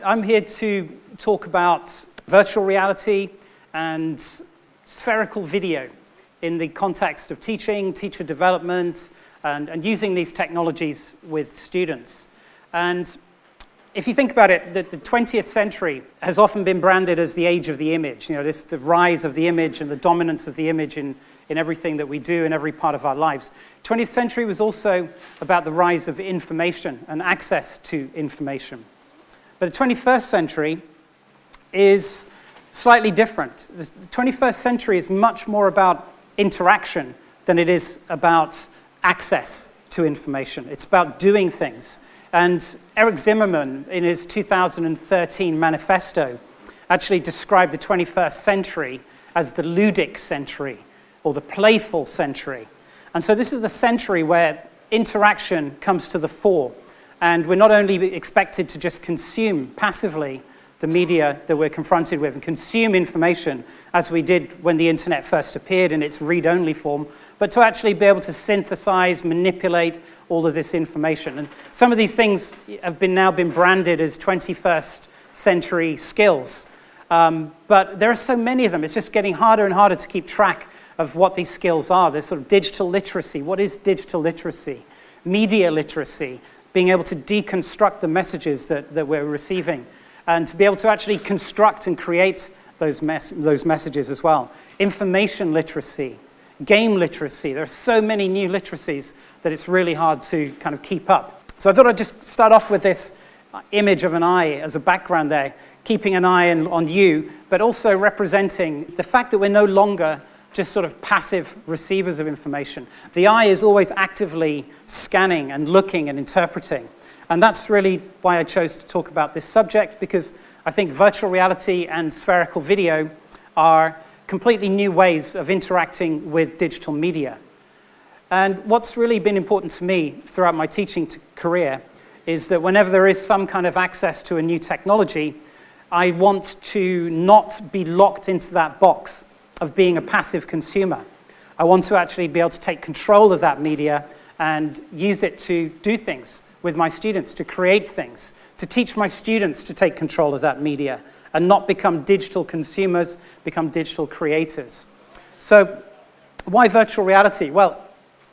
I'm here to talk about virtual reality and spherical video in the context of teaching, teacher development, and using these technologies with students. And if you think about it, the 20th century has often been branded as the age of the image. You know, the rise of the image and the dominance of the image in everything that we do in every part of our lives. 20th century was also about the rise of information and access to information. But the 21st century is slightly different. The 21st century is much more about interaction than it is about access to information. It's about doing things. And Eric Zimmerman, in his 2013 manifesto, actually described the 21st century as the ludic century, or the playful century. And so this is the century where interaction comes to the fore. And we're not only expected to just consume passively the media that we're confronted with and consume information as we did when the internet first appeared in its read-only form, but to actually be able to synthesize, manipulate all of this information. And some of these things have now been branded as 21st century skills. But there are so many of them, it's just getting harder and harder to keep track of what these skills are. There's sort of digital literacy. What is digital literacy? Media literacy, being able to deconstruct the messages that we're receiving, and to be able to actually construct and create those messages as well. Information literacy, game literacy. There are so many new literacies that it's really hard to kind of keep up. So I thought I'd just start off with this image of an eye as a background there, keeping an eye on you, but also representing the fact that we're no longer just sort of passive receivers of information. The eye is always actively scanning and looking and interpreting. And that's really why I chose to talk about this subject, because I think virtual reality and spherical video are completely new ways of interacting with digital media. And what's really been important to me throughout my teaching career is that whenever there is some kind of access to a new technology, I want to not be locked into that box of being a passive consumer. I want to actually be able to take control of that media and use it to do things with my students, to create things, to teach my students to take control of that media and not become digital consumers, become digital creators. So why virtual reality? Well,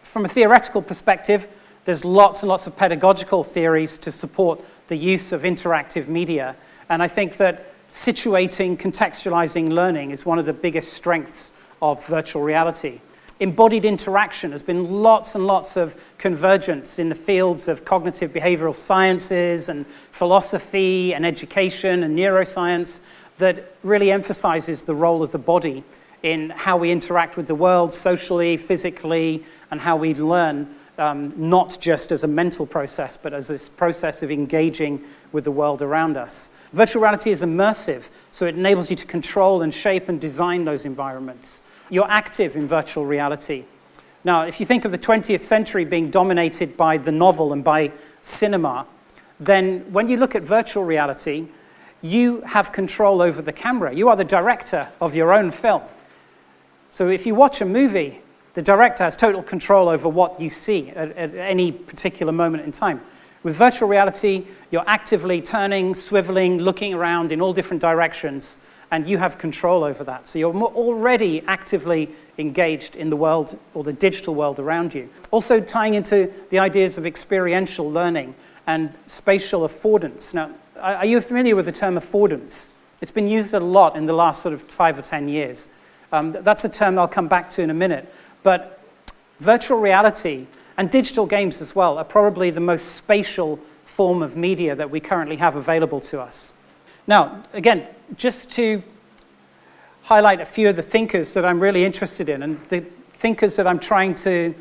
from a theoretical perspective, there's lots and lots of pedagogical theories to support the use of interactive media. And I think that situating, contextualizing learning is one of the biggest strengths of virtual reality. Embodied interaction, has been lots and lots of convergence in the fields of cognitive behavioral sciences and philosophy and education and neuroscience that really emphasizes the role of the body in how we interact with the world socially, physically, and how we learn, not just as a mental process, but as this process of engaging with the world around us. Virtual reality is immersive, so it enables you to control and shape and design those environments. You're active in virtual reality. Now, if you think of the 20th century being dominated by the novel and by cinema, then when you look at virtual reality, you have control over the camera. You are the director of your own film. So if you watch a movie, the director has total control over what you see at any particular moment in time. With virtual reality, you're actively turning, swiveling, looking around in all different directions, and you have control over that. So you're already actively engaged in the world, or the digital world around you. Also tying into the ideas of experiential learning and spatial affordance. Now, are you familiar with the term affordance? It's been used a lot in the last sort of 5 or 10 years. That's a term I'll come back to in a minute. But virtual reality and digital games as well are probably the most spatial form of media that we currently have available to us. Now, again, just to highlight a few of the thinkers that I'm really interested in, and the thinkers that I'm trying to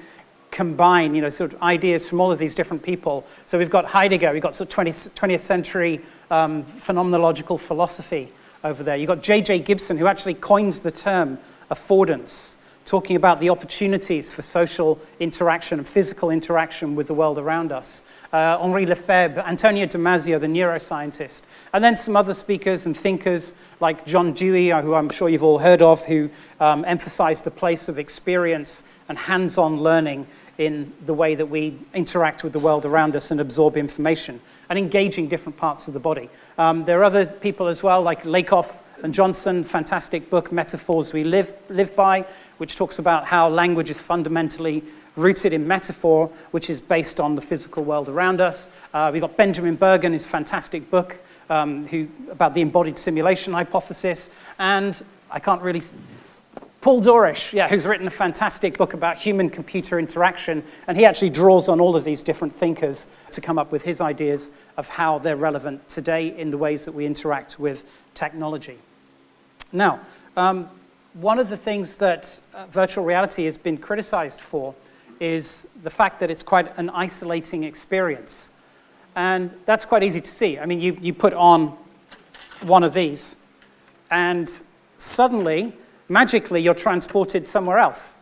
combine, sort of ideas from all of these different people. So we've got Heidegger, we've got sort of 20th century phenomenological philosophy over there. You've got J.J. Gibson, who actually coins the term affordance, talking about the opportunities for social interaction and physical interaction with the world around us. Henri Lefebvre, Antonio Damasio, the neuroscientist, and then some other speakers and thinkers like John Dewey, who I'm sure you've all heard of, who emphasized the place of experience and hands-on learning in the way that we interact with the world around us and absorb information, and engaging different parts of the body. There are other people as well, like Lakoff and Johnson, fantastic book, Metaphors We Live By, which talks about how language is fundamentally rooted in metaphor, which is based on the physical world around us. We've got Benjamin Bergen, his fantastic book about the embodied simulation hypothesis, and I can't really... Paul Dorish, who's written a fantastic book about human-computer interaction, and he actually draws on all of these different thinkers to come up with his ideas of how they're relevant today in the ways that we interact with technology. Now, one of the things that virtual reality has been criticized for is the fact that it's quite an isolating experience. And that's quite easy to see. I mean, you put on one of these, and suddenly, magically, you're transported somewhere else.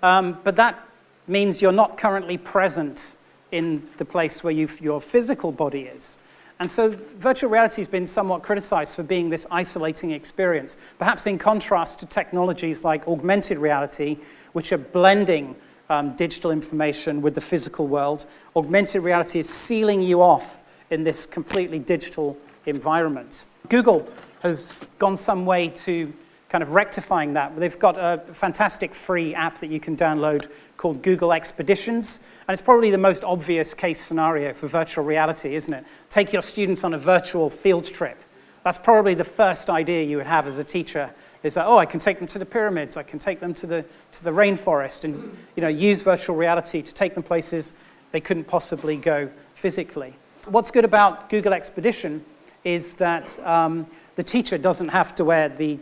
But that means you're not currently present in the place where your physical body is. And so virtual reality has been somewhat criticized for being this isolating experience, perhaps in contrast to technologies like augmented reality, which are blending digital information with the physical world. Augmented reality is sealing you off in this completely digital environment. Google has gone some way to kind of rectifying that. They've got a fantastic free app that you can download called Google Expeditions, and it's probably the most obvious case scenario for virtual reality, isn't it? Take your students on a virtual field trip. That's probably the first idea you would have as a teacher, is that, oh, I can take them to the pyramids, I can take them to the rainforest, and use virtual reality to take them places they couldn't possibly go physically. What's good about Google Expedition is that the teacher doesn't have to wear the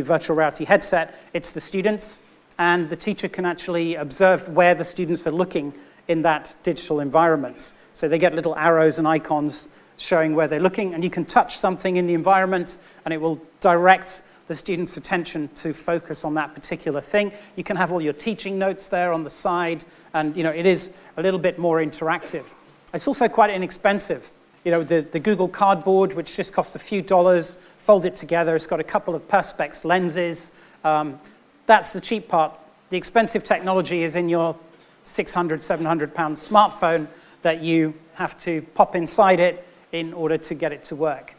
virtual reality headset. It's the students, and the teacher can actually observe where the students are looking in that digital environment. So they get little arrows and icons showing where they're looking, and you can touch something in the environment, and it will direct the student's attention to focus on that particular thing. You can have all your teaching notes there on the side, and it is a little bit more interactive. It's also quite inexpensive. The Google Cardboard, which just costs a few dollars, fold it together. It's got a couple of perspex lenses. That's the cheap part. The expensive technology is in your 600, 700 pound smartphone that you have to pop inside it in order to get it to work.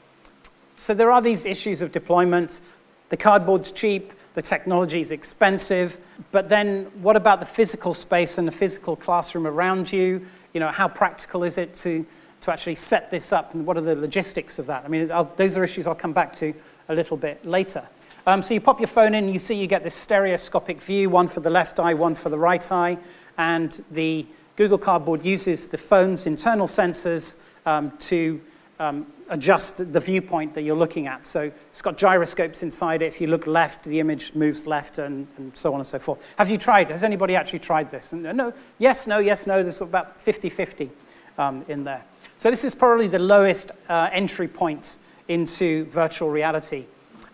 So there are these issues of deployment. The cardboard's cheap, the technology is expensive, but then what about the physical space and the physical classroom around you? How practical is it to actually set this up, and what are the logistics of that? I mean, those are issues I'll come back to a little bit later. So you pop your phone in, you get this stereoscopic view, one for the left eye, one for the right eye, and the Google Cardboard uses the phone's internal sensors to adjust the viewpoint that you're looking at. So it's got gyroscopes inside it. If you look left, the image moves left, and so on and so forth. Have you tried? Has anybody actually tried this? And no, yes, no, yes, no. There's about 50-50 in there. So this is probably the lowest entry point into virtual reality.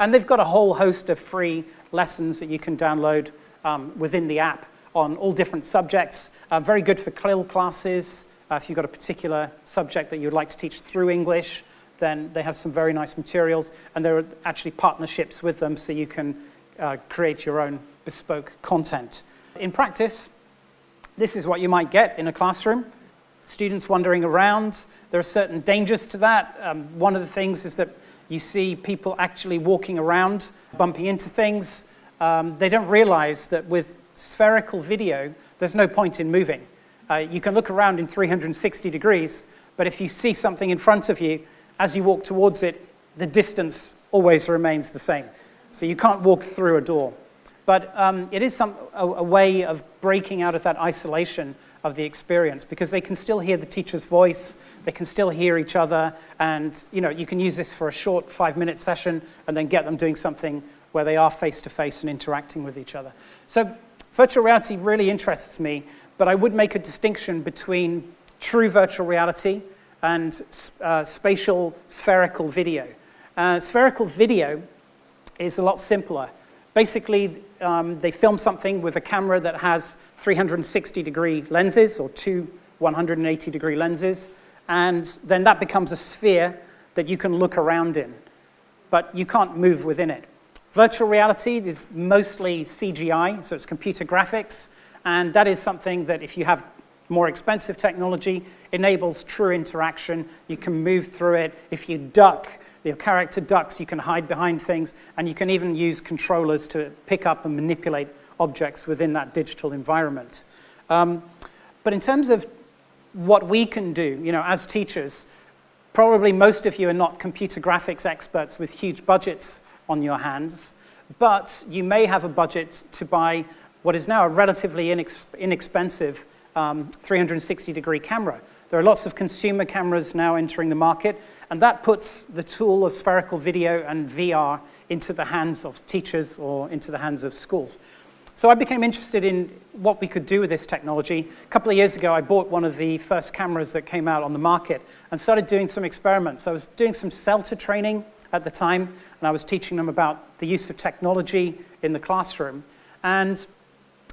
And they've got a whole host of free lessons that you can download within the app on all different subjects. Very good for CLIL classes. If you've got a particular subject that you'd like to teach through English, then they have some very nice materials. And there are actually partnerships with them so you can create your own bespoke content. In practice, this is what you might get in a classroom. Students wandering around. There are certain dangers to that. One of the things is that you see people actually walking around, bumping into things. They don't realize that with spherical video, there's no point in moving. You can look around in 360 degrees, but if you see something in front of you, as you walk towards it, the distance always remains the same. So you can't walk through a door. But it is a way of breaking out of that isolation of the experience, because they can still hear the teacher's voice, they can still hear each other, and you can use this for a short 5-minute session and then get them doing something where they are face-to-face and interacting with each other. So virtual reality really interests me, but I would make a distinction between true virtual reality and spatial spherical video. Spherical video is a lot simpler. Basically, they film something with a camera that has 360-degree lenses, or two 180-degree lenses, and then that becomes a sphere that you can look around in, but you can't move within it. Virtual reality is mostly CGI, so it's computer graphics, And that is something that if you have more expensive technology, enables true interaction. You can move through it. If you duck, your character ducks, you can hide behind things, and you can even use controllers to pick up and manipulate objects within that digital environment. But in terms of what we can do, as teachers, probably most of you are not computer graphics experts with huge budgets on your hands, but you may have a budget to buy what is now a relatively inexpensive 360-degree camera. There are lots of consumer cameras now entering the market, and that puts the tool of spherical video and VR into the hands of teachers or into the hands of schools. So I became interested in what we could do with this technology. A couple of years ago, I bought one of the first cameras that came out on the market and started doing some experiments. I was doing some CELTA training at the time, and I was teaching them about the use of technology in the classroom. And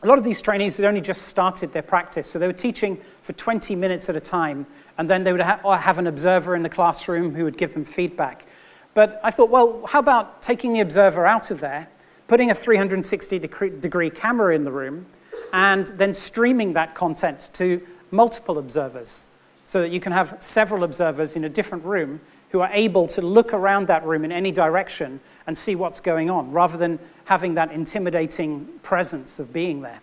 a lot of these trainees had only just started their practice, so they were teaching for 20 minutes at a time, and then they would have an observer in the classroom who would give them feedback. But I thought, well, how about taking the observer out of there, putting a 360-degree camera in the room, and then streaming that content to multiple observers, so that you can have several observers in a different room who are able to look around that room in any direction and see what's going on, rather than having that intimidating presence of being there.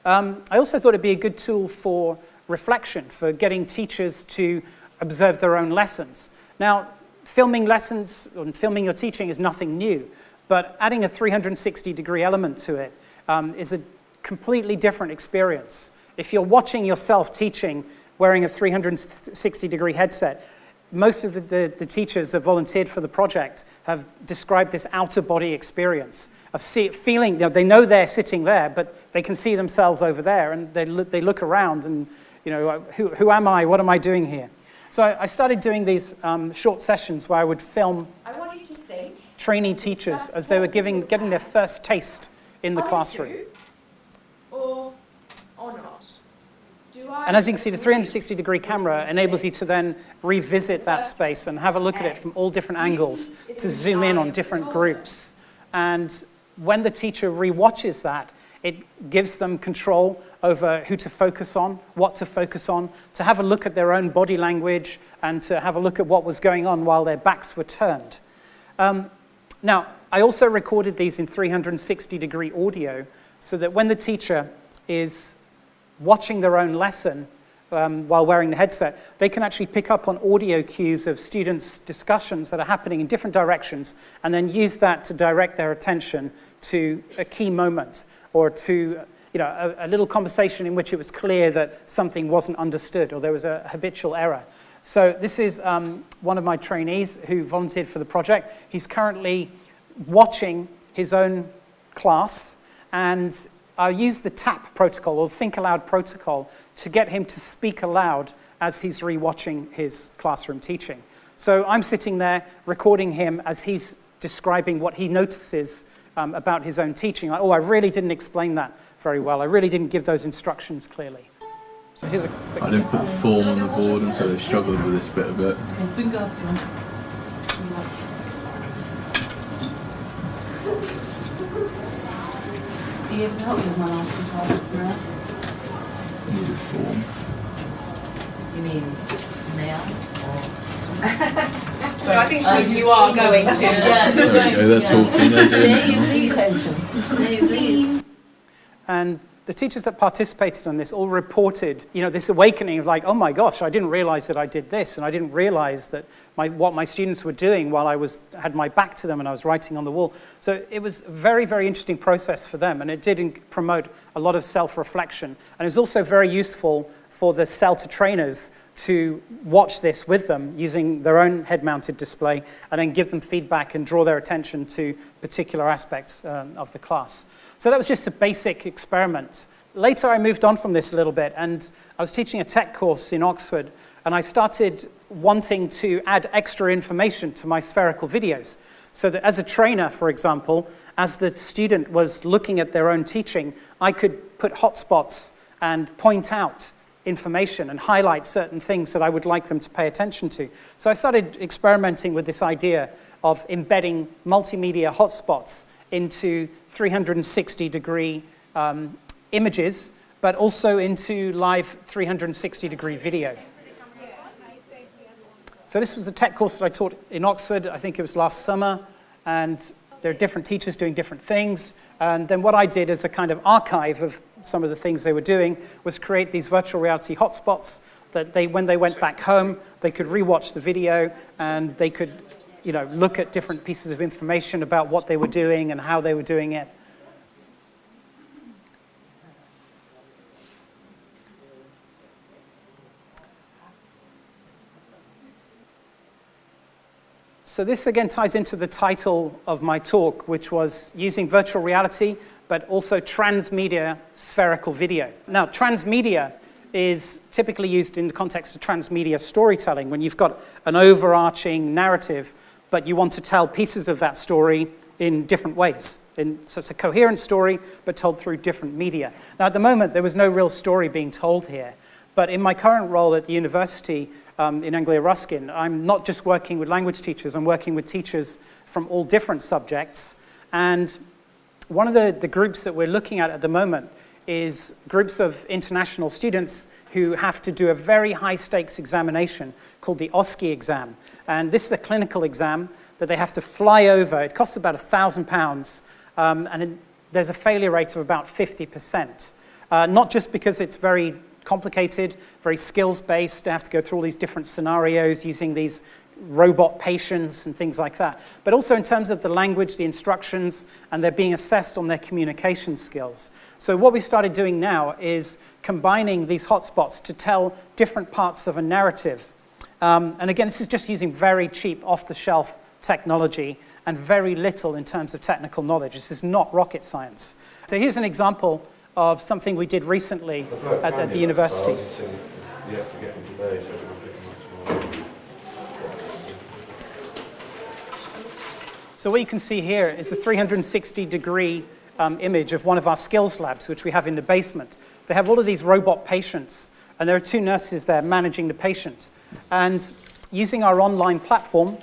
I also thought it'd be a good tool for reflection, for getting teachers to observe their own lessons. Now, filming lessons and filming your teaching is nothing new, but adding a 360-degree element to it is a completely different experience. If you're watching yourself teaching wearing a 360-degree headset, most of the teachers that volunteered for the project have described this outer-body experience of feeling, they know they're sitting there, but they can see themselves over there, and they look around and, who am I? What am I doing here? So I started doing these short sessions where I would film trainee teachers as they were getting their first taste in the classroom. Or not? And as you can see, the 360-degree camera enables you to then revisit that space and have a look at it from all different angles to zoom in on different groups. And when the teacher re-watches that, it gives them control over who to focus on, what to focus on, to have a look at their own body language, and to have a look at what was going on while their backs were turned. Now, I also recorded these in 360-degree audio so that when the teacher is watching their own lesson while wearing the headset, they can actually pick up on audio cues of students' discussions that are happening in different directions, and then use that to direct their attention to a key moment, or to a little conversation in which it was clear that something wasn't understood or there was a habitual error. So this is one of my trainees who volunteered for the project. He's currently watching his own class, and I use the TAP protocol, or Think Aloud protocol, to get him to speak aloud as he's re-watching his classroom teaching. So I'm sitting there recording him as he's describing what he notices about his own teaching. Like, oh, I really didn't explain that very well. I really didn't give those instructions clearly. So here's a quick... I didn't put the form on the board, and so they struggled with this bit a bit. Do you have to help with my last two tasks now? Need a form. You mean now? So I think she means you are going to. Yeah, you're going to. They're talking, they're doing it Please. And the teachers that participated on this all reported, this awakening of like, oh my gosh, I didn't realize that I did this, and I didn't realize that what my students were doing while I had my back to them and I was writing on the wall. So it was a very, very interesting process for them, and it did promote a lot of self-reflection. And it was also very useful for the CELTA trainers to watch this with them using their own head-mounted display, and then give them feedback and draw their attention to particular aspects of the class. So that was just a basic experiment. Later I moved on from this a little bit, and I was teaching a tech course in Oxford, and I started wanting to add extra information to my spherical videos. So that as a trainer, for example, as the student was looking at their own teaching, I could put hotspots and point out information and highlight certain things that I would like them to pay attention to. So I started experimenting with this idea of embedding multimedia hotspots into 360-degree images, but also into live 360-degree video. So this was a tech course that I taught in Oxford, I think it was last summer, and there are different teachers doing different things. And then what I did as a kind of archive of some of the things they were doing was create these virtual reality hotspots that when they went back home, they could rewatch the video and they could, look at different pieces of information about what they were doing and how they were doing it. So this again ties into the title of my talk, which was using virtual reality, but also transmedia spherical video. Now, transmedia is typically used in the context of transmedia storytelling, when you've got an overarching narrative, but you want to tell pieces of that story in different ways. So it's a coherent story, but told through different media. Now, at the moment, there was no real story being told here, but in my current role at the university, in Anglia Ruskin, I'm not just working with language teachers, I'm working with teachers from all different subjects. And one of the groups that we're looking at the moment is groups of international students who have to do a very high-stakes examination called the OSCE exam. And this is a clinical exam that they have to fly over. It costs about £1,000, and there's a failure rate of about 50%. Not just because it's very complicated, very skills-based. They have to go through all these different scenarios using these robot patients and things like that. But also in terms of the language, the instructions, and they're being assessed on their communication skills. So what we've started doing now is combining these hotspots to tell different parts of a narrative. And again, this is just using very cheap, off-the-shelf technology and very little in terms of technical knowledge. This is not rocket science. So here's an example of something we did recently at the university. So what you can see here is a 360-degree image of one of our skills labs, which we have in the basement. They have all of these robot patients, and there are 2 nurses there managing the patient. And using our online platform,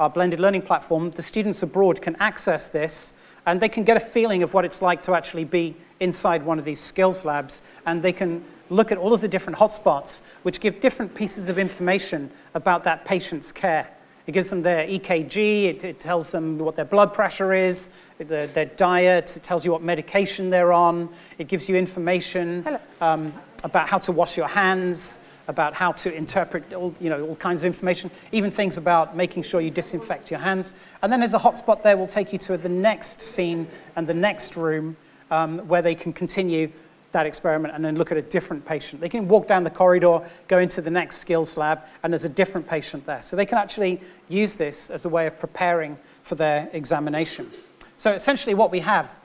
our blended learning platform, the students abroad can access this, and they can get a feeling of what it's like to actually be inside one of these skills labs, and they can look at all of the different hotspots, which give different pieces of information about that patient's care. It gives them their EKG, it tells them what their blood pressure is, their diet, it tells you what medication they're on, it gives you information about how to wash your hands, about how to interpret all kinds of information, even things about making sure you disinfect your hands. And then there's a hotspot there will take you to the next scene and the next room where they can continue that experiment and then look at a different patient. They can walk down the corridor, go into the next skills lab, and there's a different patient there. So they can actually use this as a way of preparing for their examination. So essentially what we have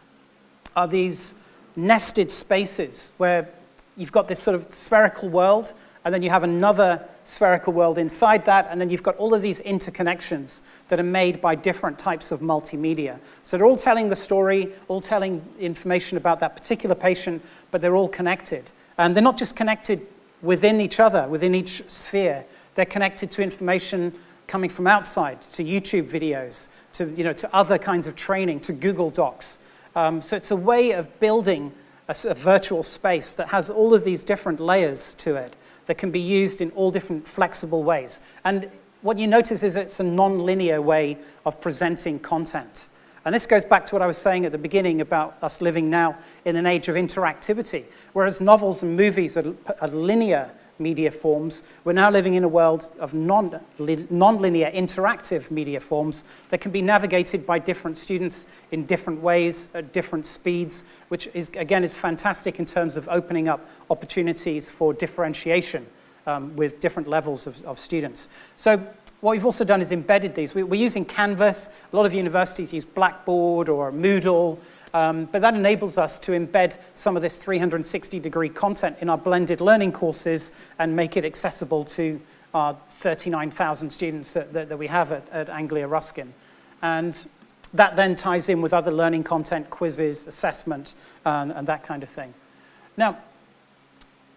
are these nested spaces where you've got this sort of spherical world, and then you have another spherical world inside that, and then you've got all of these interconnections that are made by different types of multimedia. So they're all telling the story, all telling information about that particular patient, but they're all connected. And they're not just connected within each other, within each sphere. They're connected to information coming from outside, to YouTube videos, to other kinds of training, to Google Docs. So it's a way of building a virtual space that has all of these different layers to it that can be used in all different flexible ways. And what you notice is it's a nonlinear way of presenting content. And this goes back to what I was saying at the beginning about us living now in an age of interactivity. Whereas novels and movies are linear media forms, we're now living in a world of non-linear interactive media forms that can be navigated by different students in different ways, at different speeds, which is fantastic in terms of opening up opportunities for differentiation with different levels of students. So what we've also done is embedded these. We're using Canvas. A lot of universities use Blackboard or Moodle, but that enables us to embed some of this 360-degree content in our blended learning courses and make it accessible to our 39,000 students that we have at Anglia Ruskin. And that then ties in with other learning content, quizzes, assessment, and that kind of thing. Now,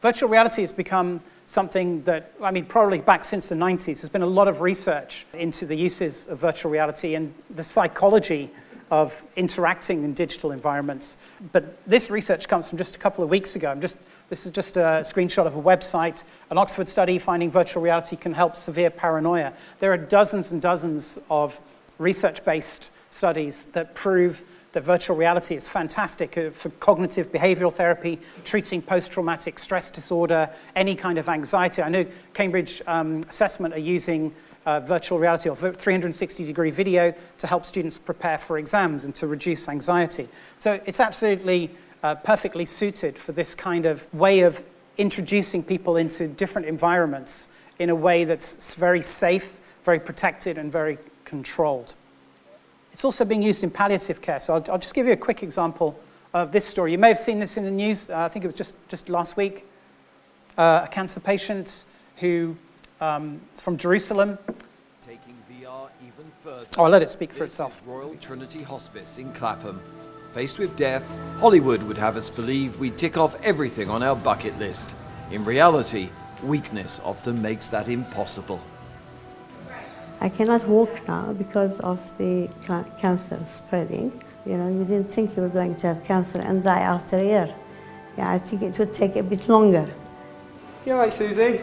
virtual reality has become something that, probably back since the 90s, there's been a lot of research into the uses of virtual reality and the psychology of interacting in digital environments. But this research comes from just a couple of weeks ago. This is just a screenshot of a website, an Oxford study finding virtual reality can help severe paranoia. There are dozens and dozens of research-based studies that prove that virtual reality is fantastic for cognitive behavioral therapy, treating post-traumatic stress disorder, any kind of anxiety. I know Cambridge Assessment are using virtual reality or 360-degree video to help students prepare for exams and to reduce anxiety. So it's absolutely perfectly suited for this kind of way of introducing people into different environments in a way that's very safe, very protected, and very controlled. It's also being used in palliative care. So I'll just give you a quick example of this story. You may have seen this in the news. I think it was just last week. A cancer patient who, from Jerusalem. Taking VR even further. Oh, I'll let it speak for itself. This is Royal Trinity Hospice in Clapham. Faced with death, Hollywood would have us believe we tick off everything on our bucket list. In reality, weakness often makes that impossible. I cannot walk now because of the cancer spreading. You know, you didn't think you were going to have cancer and die after a year. Yeah, I think it would take a bit longer. You all right, Susie?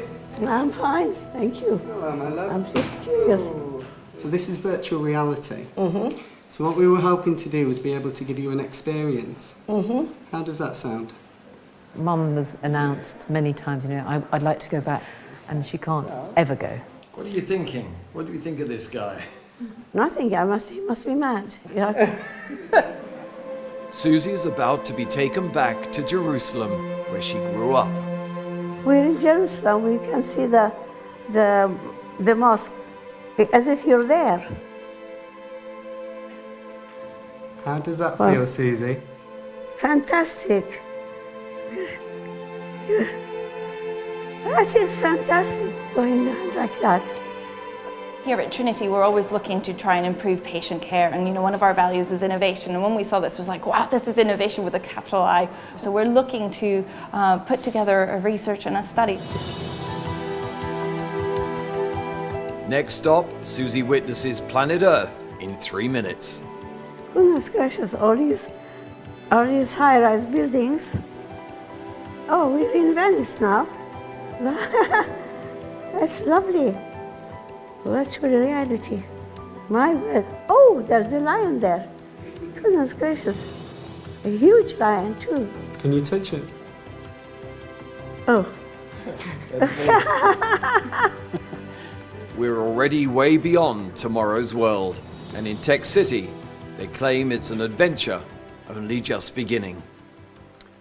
I'm fine, thank you. Hello, my love. I'm just curious. Oh. So this is virtual reality. Mm-hmm. So what we were hoping to do was be able to give you an experience. Mm-hmm. How does that sound? Mum has announced many times, you know, I'd like to go back, and she can't ever go. What are you thinking? What do you think of this guy? Nothing, he must be mad. Yeah. Susie is about to be taken back to Jerusalem, where she grew up. We're in Jerusalem, we can see the mosque as if you're there. How does that feel, Susie? Fantastic. That is fantastic, going on like that. Here at Trinity, we're always looking to try and improve patient care, and one of our values is innovation. And when we saw this, it was like, wow, this is innovation with a capital I. So we're looking to put together a research and a study. Next stop, Susie witnesses planet Earth in 3 minutes. Goodness gracious, all these high-rise buildings. Oh, we're in Venice now. That's lovely. Virtual reality. My word. Oh, there's a lion there. Goodness gracious. A huge lion, too. Can you touch it? Oh. We're already way beyond tomorrow's world, and in Tech City, they claim it's an adventure only just beginning.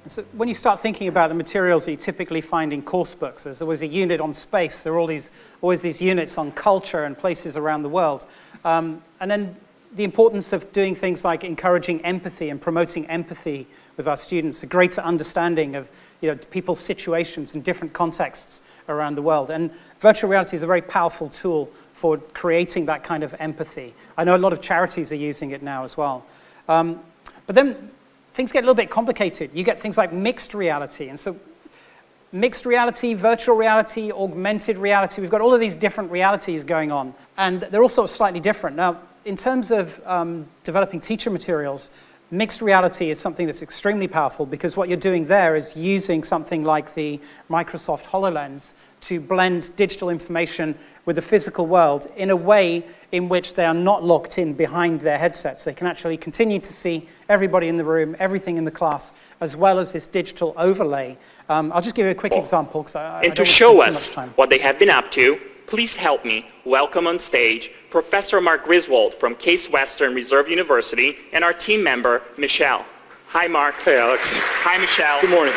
So when you start thinking about the materials that you typically find in course books, there's always a unit on space, there are always these units on culture and places around the world. And then the importance of doing things like encouraging empathy and promoting empathy with our students, a greater understanding of people's situations in different contexts around the world. And virtual reality is a very powerful tool for creating that kind of empathy. I know a lot of charities are using it now as well. But then things get a little bit complicated. You get things like mixed reality. And so mixed reality, virtual reality, augmented reality, we've got all of these different realities going on. And they're all sort of slightly different. Now, in terms of developing teacher materials, mixed reality is something that's extremely powerful because what you're doing there is using something like the Microsoft HoloLens to blend digital information with the physical world in a way in which they are not locked in behind their headsets. They can actually continue to see everybody in the room, everything in the class, as well as this digital overlay. I'll just give you a quick example. And to show us what they have been up to, please help me welcome on stage Professor Mark Griswold from Case Western Reserve University and our team member, Michelle. Hi, Mark. Hey, Alex. Hi, Michelle. Good morning.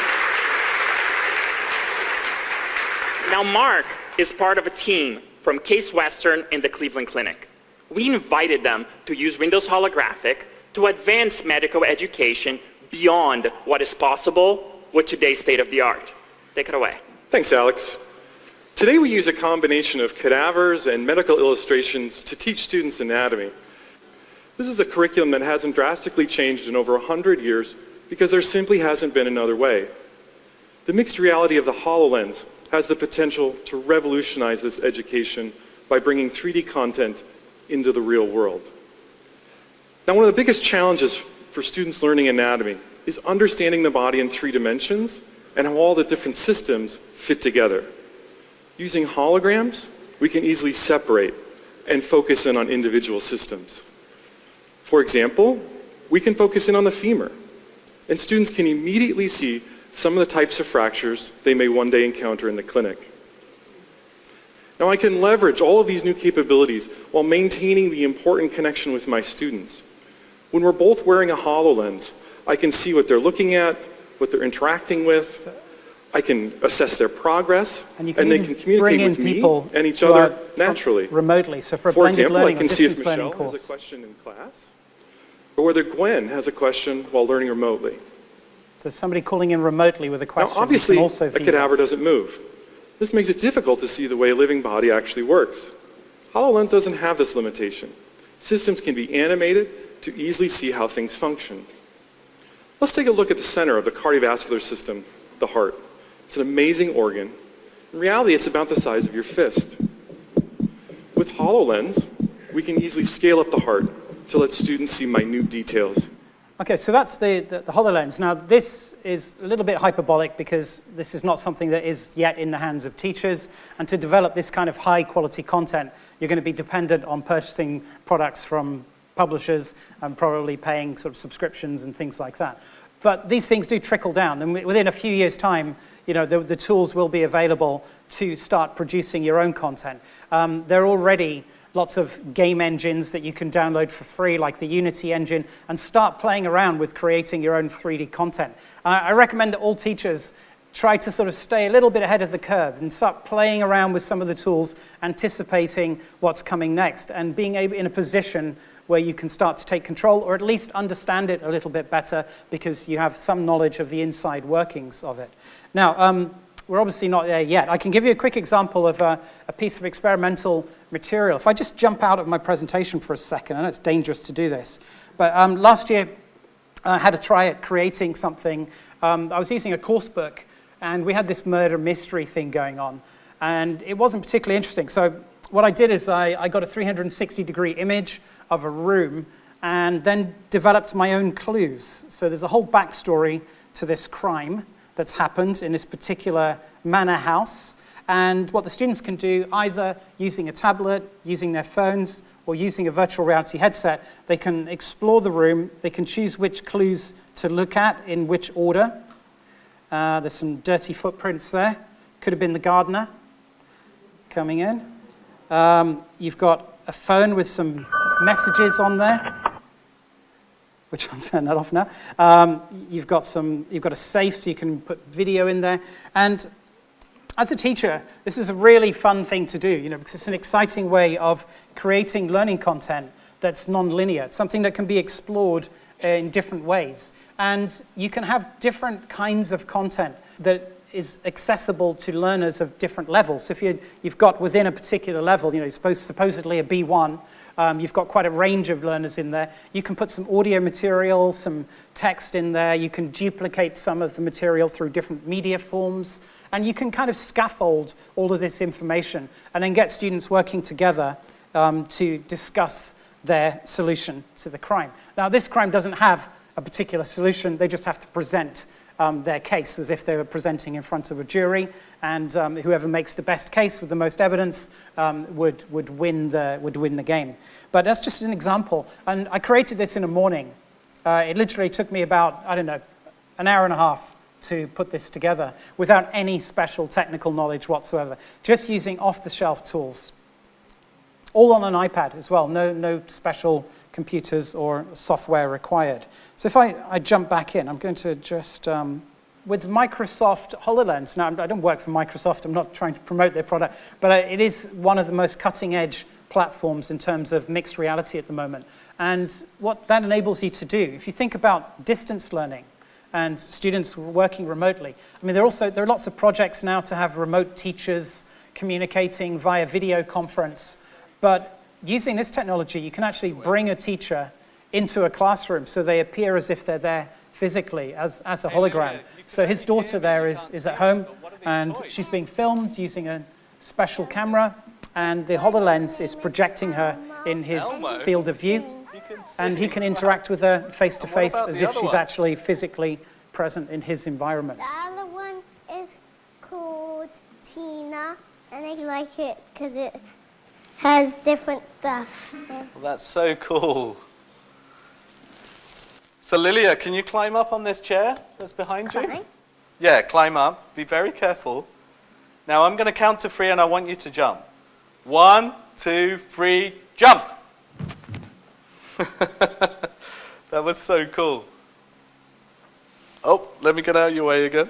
Now, Mark is part of a team from Case Western and the Cleveland Clinic. We invited them to use Windows Holographic to advance medical education beyond what is possible with today's state-of-the-art. Take it away. Thanks, Alex. Today we use a combination of cadavers and medical illustrations to teach students anatomy. This is a curriculum that hasn't drastically changed in over 100 years because there simply hasn't been another way. The mixed reality of the HoloLens has the potential to revolutionize this education by bringing 3D content into the real world. Now, one of the biggest challenges for students learning anatomy is understanding the body in 3 dimensions and how all the different systems fit together. Using holograms, we can easily separate and focus in on individual systems. For example, we can focus in on the femur, and students can immediately see some of the types of fractures they may one day encounter in the clinic. Now, I can leverage all of these new capabilities while maintaining the important connection with my students. When we're both wearing a HoloLens, I can see what they're looking at, what they're interacting with. I can assess their progress, and they can communicate with me and each other naturally. Remotely, so for a For blended example, I learning or can see if distance learning Michelle has course. a question in class, or whether Gwen has a question while learning remotely. So somebody calling in remotely with a question. Now, obviously, can also a feedback. cadaver doesn't move. This makes it difficult to see the way a living body actually works. HoloLens doesn't have this limitation. Systems can be animated to easily see how things function. Let's take a look at the center of the cardiovascular system, the heart. It's an amazing organ. In reality, it's about the size of your fist. With HoloLens, we can easily scale up the heart to let students see minute details. Okay, so that's the HoloLens. Now, this is a little bit hyperbolic because this is not something that is yet in the hands of teachers. And to develop this kind of high-quality content, you're going to be dependent on purchasing products from publishers and probably paying sort of subscriptions and things like that. But these things do trickle down, and within a few years' time, you know, the tools will be available to start producing your own content. There are already lots of game engines that you can download for free, like the Unity engine, and start playing around with creating your own 3D content. I recommend that all teachers try to sort of stay a little bit ahead of the curve and start playing around with some of the tools, anticipating what's coming next, and being able in a position where you can start to take control, or at least understand it a little bit better because you have some knowledge of the inside workings of it. Now, we're obviously not there yet. I can give you a quick example of a piece of experimental material. If I just jump out of my presentation for a second, I know it's dangerous to do this, but last year I had a try at creating something. I was using a course book, and we had this murder mystery thing going on, and it wasn't particularly interesting. So what I did is I got a 360-degree image of a room and then developed my own clues. So there's a whole backstory to this crime that's happened in this particular manor house. And what the students can do, either using a tablet, using their phones, or using a virtual reality headset, they can explore the room, they can choose which clues to look at in which order. There's some dirty footprints there. Could have been the gardener coming in. You've got a phone with some messages on there, which I'll turn that off now. You've got a safe, so you can put video in there. And as a teacher, this is a really fun thing to do, you know, because it's an exciting way of creating learning content that's non-linear. It's something that can be explored in different ways. And you can have different kinds of content that is accessible to learners of different levels. So if you've got within a particular level, you know, supposedly a B1, you've got quite a range of learners in there. You can put some audio material, some text in there. You can duplicate some of the material through different media forms. And you can kind of scaffold all of this information and then get students working together to discuss their solution to the crime. Now, this crime doesn't have a particular solution. They just have to present their case as if they were presenting in front of a jury, and whoever makes the best case with the most evidence would win the game. But that's just an example. And I created this in a morning. It literally took me about, I don't know, an hour and a half to put this together without any special technical knowledge whatsoever, just using off-the-shelf tools. All on an iPad as well, no special computers or software required. So if I jump back in, I'm going to just, with Microsoft HoloLens, now I don't work for Microsoft, I'm not trying to promote their product, but it is one of the most cutting-edge platforms in terms of mixed reality at the moment. And what that enables you to do, if you think about distance learning and students working remotely, I mean, there are lots of projects now to have remote teachers communicating via video conference. But using this technology, you can actually bring a teacher into a classroom so they appear as if they're there physically as a hologram. So his daughter there is at home, and she's being filmed using a special camera, and the HoloLens is projecting her in his field of view. and he can interact with her face-to-face as if she's actually physically present in his environment. The other one is called Tina, and I like it because it has different stuff. Well, that's so cool. So Lilia, can you climb up on this chair that's behind you? Yeah, climb up. Be very careful. Now I'm going to count to 3 and I want you to jump. 1, 2, 3, jump! That was so cool. Oh, let me get out of your way again.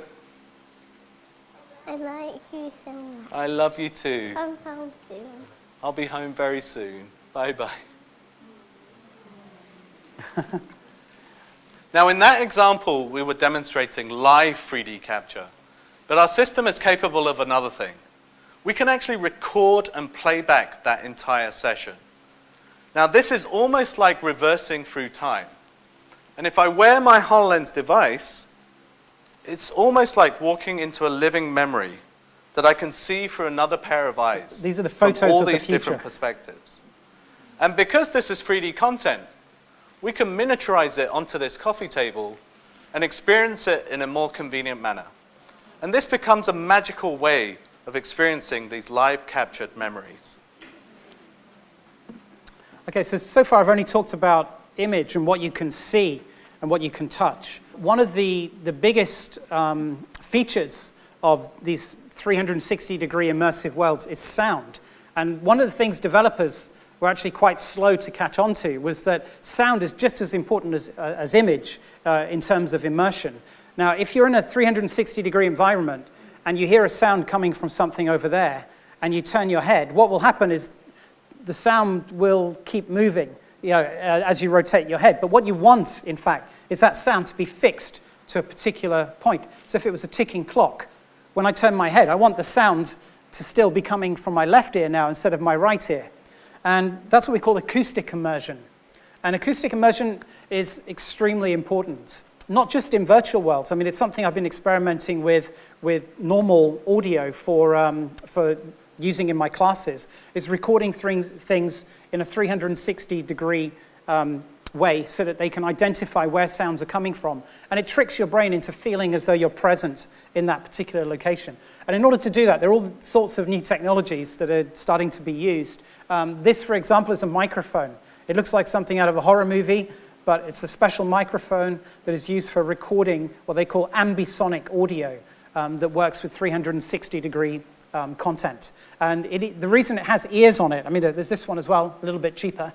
I like you so much. I love you too. Come home soon. I'll be home very soon. Bye-bye. Now, in that example, we were demonstrating live 3D capture. But our system is capable of another thing. We can actually record and play back that entire session. Now, this is almost like reversing through time. And if I wear my HoloLens device, it's almost like walking into a living memory that I can see through another pair of eyes. These are the photos from all of the these future. different perspectives. And because this is 3D content, we can miniaturize it onto this coffee table and experience it in a more convenient manner. And this becomes a magical way of experiencing these live captured memories. Okay, so far I've only talked about image and what you can see and what you can touch. One of the biggest features of these 360-degree immersive worlds is sound. And one of the things developers were actually quite slow to catch on to was that sound is just as important as image in terms of immersion. Now, if you're in a 360-degree environment and you hear a sound coming from something over there and you turn your head, what will happen is the sound will keep moving, as you rotate your head. But what you want, in fact, is that sound to be fixed to a particular point. So if it was a ticking clock, when I turn my head, I want the sound to still be coming from my left ear now instead of my right ear. And that's what we call acoustic immersion. And acoustic immersion is extremely important, not just in virtual worlds. I mean, it's something I've been experimenting with normal audio for using in my classes, is recording things in a 360-degree way so that they can identify where sounds are coming from. And it tricks your brain into feeling as though you're present in that particular location. And in order to do that, there are all sorts of new technologies that are starting to be used. This, for example, is a microphone. It looks like something out of a horror movie, but it's a special microphone that is used for recording what they call ambisonic audio that works with 360-degree content. And the reason it has ears on it, I mean, there's this one as well, a little bit cheaper,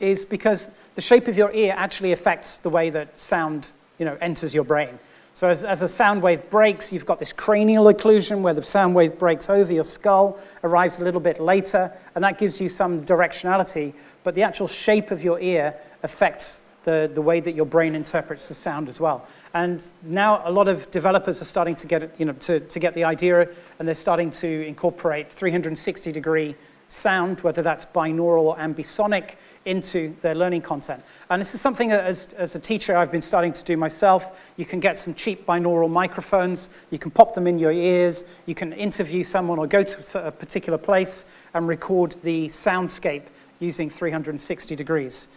is because the shape of your ear actually affects the way that sound, enters your brain. So as a sound wave breaks, you've got this cranial occlusion where the sound wave breaks over your skull, arrives a little bit later, and that gives you some directionality, but the actual shape of your ear affects the way that your brain interprets the sound as well. And now a lot of developers are starting to get to get the idea, and they're starting to incorporate 360-degree sound, whether that's binaural or ambisonic, into their learning content. And this is something that, as a teacher, I've been starting to do myself. You can get some cheap binaural microphones, you can pop them in your ears, you can interview someone or go to a particular place and record the soundscape using 360 degrees.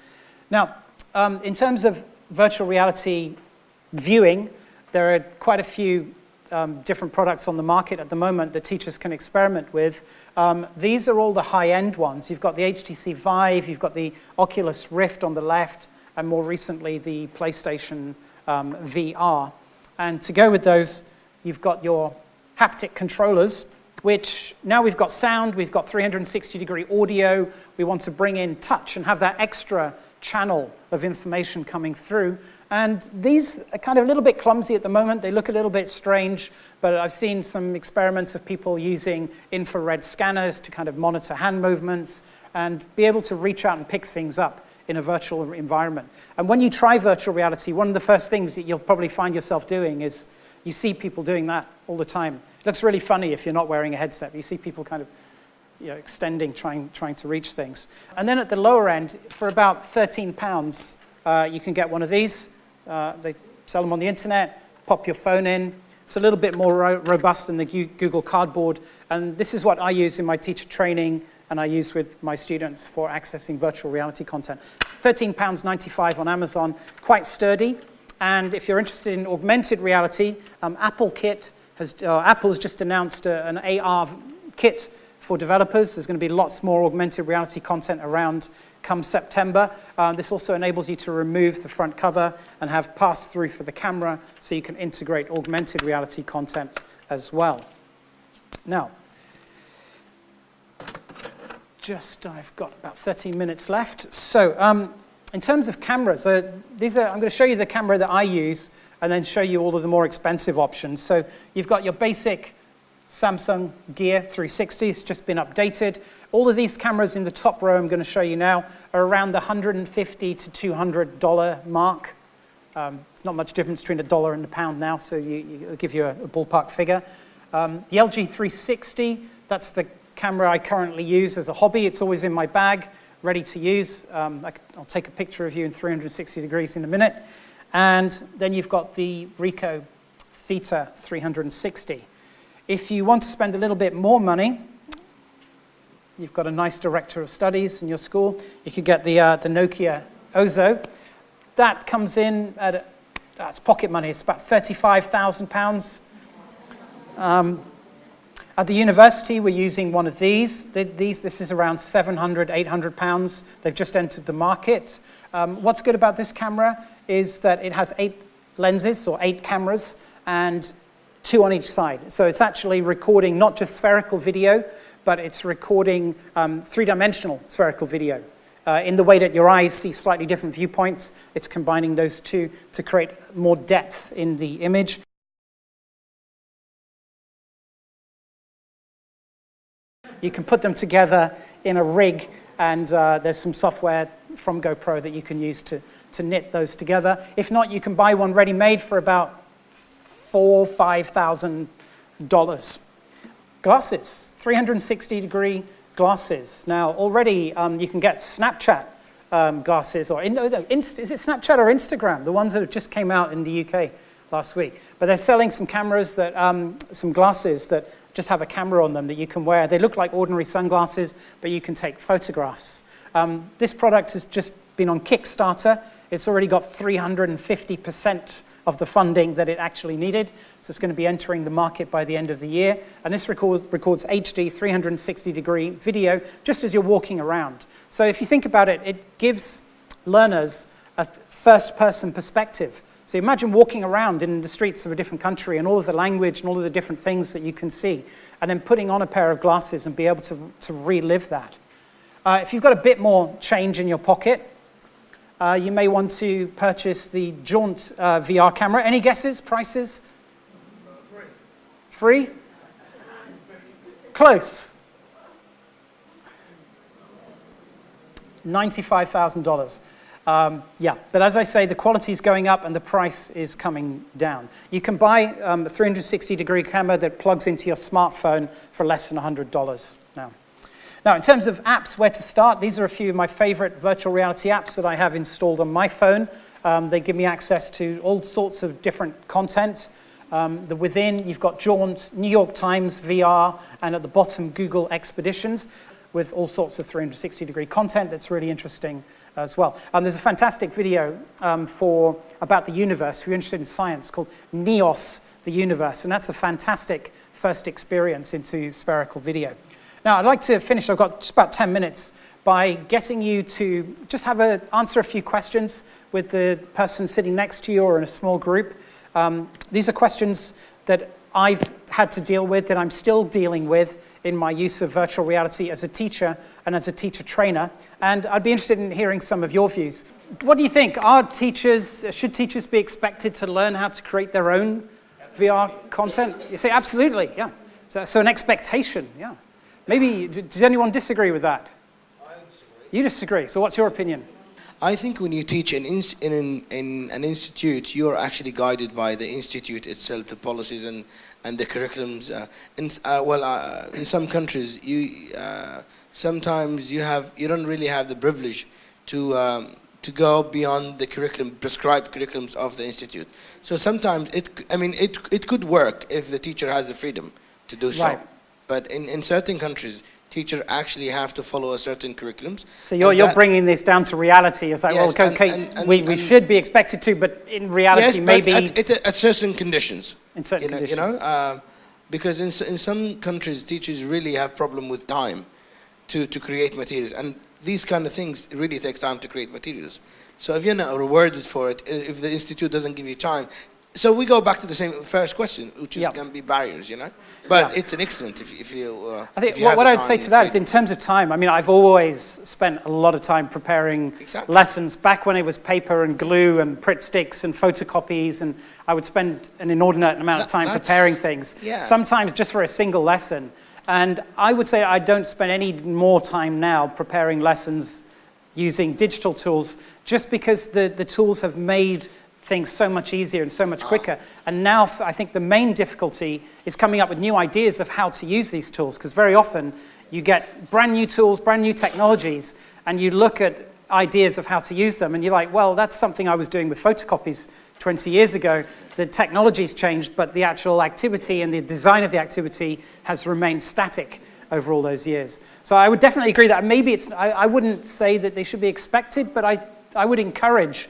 Now, in terms of virtual reality viewing, there are quite a few different products on the market at the moment that teachers can experiment with. These are all the high-end ones. You've got the HTC Vive, you've got the Oculus Rift on the left, and more recently the PlayStation VR. And to go with those, you've got your haptic controllers, which now we've got sound, we've got 360-degree audio, we want to bring in touch and have that extra channel of information coming through. And these are kind of a little bit clumsy at the moment. They look a little bit strange, but I've seen some experiments of people using infrared scanners to kind of monitor hand movements and be able to reach out and pick things up in a virtual environment. And when you try virtual reality, one of the first things that you'll probably find yourself doing is you see people doing that all the time. It looks really funny if you're not wearing a headset. You see people kind of extending, trying to reach things. And then at the lower end, for about £13, you can get one of these. They sell them on the internet, pop your phone in. It's a little bit more robust than the Google Cardboard. And this is what I use in my teacher training and I use with my students for accessing virtual reality content. £13.95 on Amazon, quite sturdy. And if you're interested in augmented reality, Apple has just announced an AR kit for developers. There's going to be lots more augmented reality content around come September. This also enables you to remove the front cover and have pass-through for the camera, so you can integrate augmented reality content as well. Now, I've got about 13 minutes left. So in terms of cameras, I'm going to show you the camera that I use and then show you all of the more expensive options. So you've got your basic Samsung Gear 360, it's just been updated. All of these cameras in the top row I'm going to show you now are around the $150 to $200 mark. It's not much difference between $1 and £1 now, so I'll give you a ballpark figure. The LG 360, that's the camera I currently use as a hobby. It's always in my bag, ready to use. I'll take a picture of you in 360 degrees in a minute. And then you've got the Ricoh Theta 360. If you want to spend a little bit more money, you've got a nice director of studies in your school, you could get the Nokia Ozo. That comes in at, that's pocket money, it's about £35,000. At the university, we're using one of these. This is around £700, £800. They've just entered the market. What's good about this camera is that it has 8 lenses, or 8 cameras, and 2 on each side. So it's actually recording not just spherical video, but it's recording 3-dimensional spherical video. In the way that your eyes see slightly different viewpoints, it's combining those two to create more depth in the image. You can put them together in a rig, and there's some software from GoPro that you can use to knit those together. If not, you can buy one ready-made for about $4,000 or $5,000. Glasses, 360-degree glasses. Now, already you can get Snapchat glasses, or is it Snapchat or Instagram? The ones that just came out in the UK last week. But they're selling some cameras that, some glasses that just have a camera on them that you can wear. They look like ordinary sunglasses, but you can take photographs. This product has just been on Kickstarter. It's already got 350% of the funding that it actually needed. So it's going to be entering the market by the end of the year. And this records HD 360-degree video just as you're walking around. So if you think about it, it gives learners a first-person perspective. So imagine walking around in the streets of a different country and all of the language and all of the different things that you can see, and then putting on a pair of glasses and be able to relive that. If you've got a bit more change in your pocket, you may want to purchase the Jaunt VR camera. Any guesses? Prices? Free? Close. $95,000. Yeah, but as I say, the quality is going up and the price is coming down. You can buy a 360-degree camera that plugs into your smartphone for less than $100 now. Now, in terms of apps, where to start, these are a few of my favorite virtual reality apps that I have installed on my phone. They give me access to all sorts of different content. Within, you've got Jaunt, New York Times VR, and at the bottom, Google Expeditions, with all sorts of 360-degree content that's really interesting as well. There's a fantastic video about the universe, if you're interested in science, called NEOS, the Universe, and that's a fantastic first experience into spherical video. Now, I'd like to finish, I've got just about 10 minutes, by getting you to just answer a few questions with the person sitting next to you or in a small group. These are questions that I've had to deal with, that I'm still dealing with in my use of virtual reality as a teacher and as a teacher trainer, and I'd be interested in hearing some of your views. What do you think? Should teachers be expected to learn how to create their own VR content? You say absolutely, yeah. So an expectation, yeah. Maybe, does anyone disagree with that? I disagree. You disagree, so what's your opinion? I think when you teach in an institute, you're actually guided by the institute itself, the policies and the curriculums. In some countries, sometimes you don't really have the privilege to go beyond the prescribed curriculums of the institute. So sometimes it could work if the teacher has the freedom to do so. Right. But in certain countries, teachers actually have to follow a certain curriculums. So you're bringing this down to reality. It's like, yes, well, okay, we should be expected to, but in reality, yes, maybe... at certain conditions. In certain conditions. Because in some countries, teachers really have problem with time to create materials. And these kind of things really take time to create materials. So if you're not rewarded for it, if the institute doesn't give you time, so we go back to the same first question, which is going to be barriers, But it's an excellent if you. I think what I would say to that is, in terms of time, I mean, I've always spent a lot of time preparing lessons. Back when it was paper and glue and Pritt sticks and photocopies, and I would spend an inordinate amount of time preparing things. Sometimes just for a single lesson. And I would say I don't spend any more time now preparing lessons using digital tools, just because the tools have made things so much easier and so much quicker. And now I think the main difficulty is coming up with new ideas of how to use these tools, because very often you get brand new tools, brand new technologies, and you look at ideas of how to use them, and you're like, well, that's something I was doing with photocopies 20 years ago. The technology's changed, but the actual activity and the design of the activity has remained static over all those years. So I would definitely agree that maybe I wouldn't say that they should be expected, but I would encourage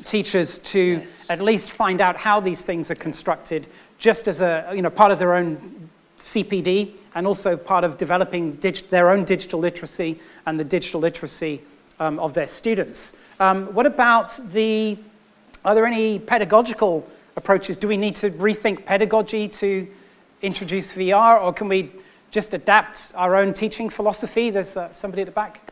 teachers to at least find out how these things are constructed, just as a part of their own CPD, and also part of developing their own digital literacy and the digital literacy of their students. What about are there any pedagogical approaches? Do we need to rethink pedagogy to introduce VR, or can we just adapt our own teaching philosophy? There's somebody at the back.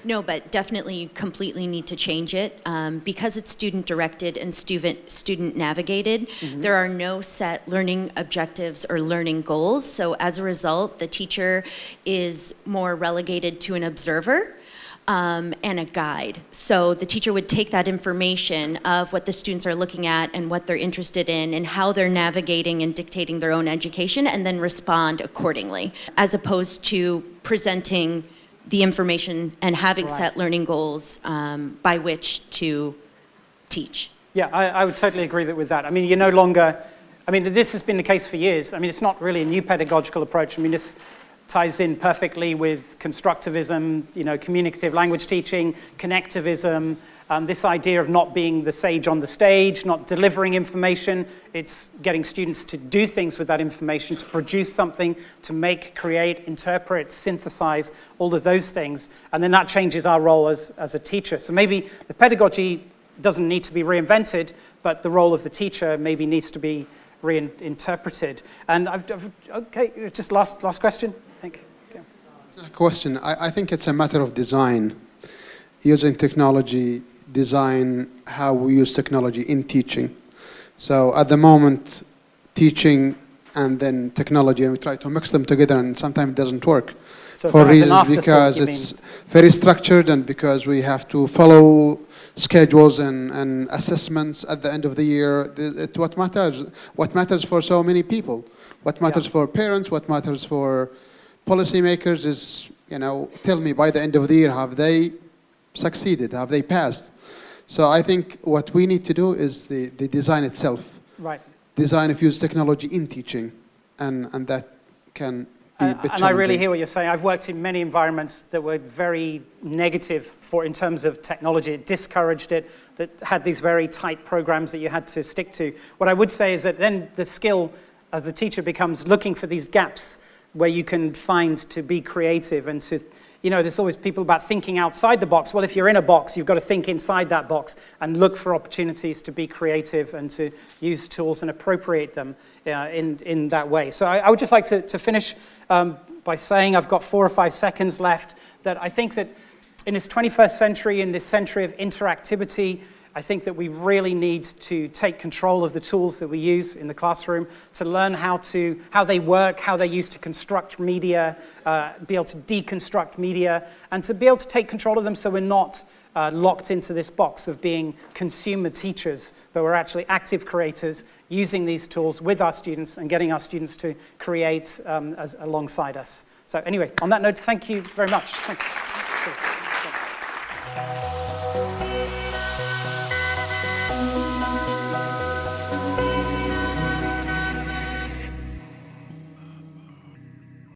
No, but definitely you completely need to change it. Because it's student-directed and student-navigated, there are no set learning objectives or learning goals. So as a result, the teacher is more relegated to an observer and a guide. So the teacher would take that information of what the students are looking at and what they're interested in and how they're navigating and dictating their own education, and then respond accordingly, as opposed to presenting the information and having set learning goals by which to teach. Yeah, I would totally agree with that. I mean, you're no longer, this has been the case for years. I mean, it's not really a new pedagogical approach. I mean, this ties in perfectly with constructivism, communicative language teaching, connectivism, this idea of not being the sage on the stage, not delivering information. It's getting students to do things with that information, to produce something, to make, create, interpret, synthesize, all of those things. And then that changes our role as a teacher. So maybe the pedagogy doesn't need to be reinvented, but the role of the teacher maybe needs to be reinterpreted. And okay, just last question, I think. Okay. It's a question. I think it's a matter of design, using technology, design how we use technology in teaching. So at the moment, teaching and then technology, and we try to mix them together, and sometimes it doesn't work. So for reasons because it's very structured, and because we have to follow schedules and assessments at the end of the year. What matters for so many people, what matters for parents, what matters for policymakers is, tell me by the end of the year, have they succeeded, have they passed? So I think what we need to do is the design itself. Right. Design of use technology in teaching, and that can be a bit and I really hear what you're saying. I've worked in many environments that were very negative in terms of technology. It discouraged it, that had these very tight programs that you had to stick to. What I would say is that then the skill as the teacher becomes looking for these gaps where you can find to be creative and to, there's always people about thinking outside the box. Well, if you're in a box, you've got to think inside that box and look for opportunities to be creative and to use tools and appropriate them in that way. So I would just like to finish by saying, I've got 4 or 5 seconds left, that I think that in this 21st century, in this century of interactivity, I think that we really need to take control of the tools that we use in the classroom, to learn how they work, how they're used to construct media, be able to deconstruct media, and to be able to take control of them so we're not locked into this box of being consumer teachers, but we're actually active creators using these tools with our students and getting our students to create alongside us. So anyway, on that note, thank you very much. Thanks. Cheers.